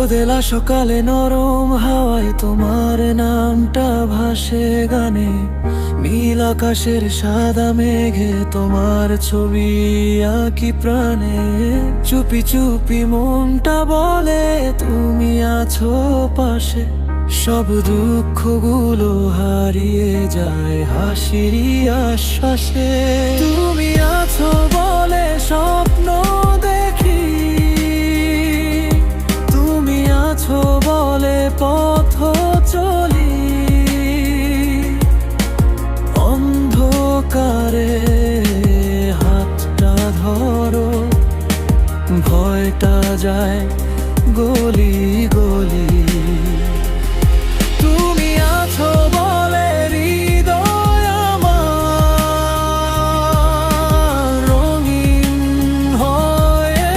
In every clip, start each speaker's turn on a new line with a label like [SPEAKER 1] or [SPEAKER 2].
[SPEAKER 1] রোদেলা সকালে নরম হাওয়ায় তোমার নামটা ভাসে গানে, নীল আকাশের সাদা মেঘে তোমার ছবি আঁকি প্রাণে। চুপি চুপি মনটা বলে তুমি আছো পাশে, সব দুঃখগুলো হারিয়ে যায় হাসিরই আশ্বাসে। তুমি আছো বলে স্বপ্ন দেখি, তুমি আছো বলে পথ চলি। অন্ধকারে হাতটা ধরো, ভয়টা যায় গলি গলি। তুমি আছো বলে হৃদয় আমার রঙিন হয়ে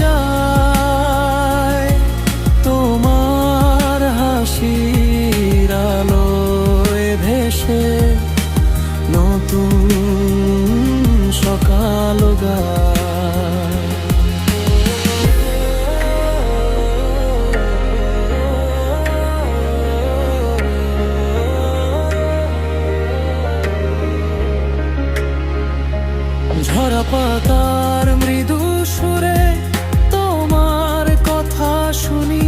[SPEAKER 1] যায়। তোমার হাসির আলোয় ভেসে নতুন সকাল গায়। ঝরা পাতার মৃদু সুরে তোমার কথা শুনি,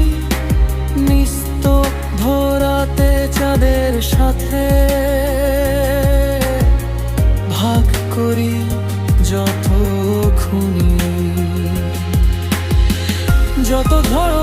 [SPEAKER 1] নিস্ত ধরাতে চাঁদের সাথে ভাগ করি যত খুনি। যত ঝড়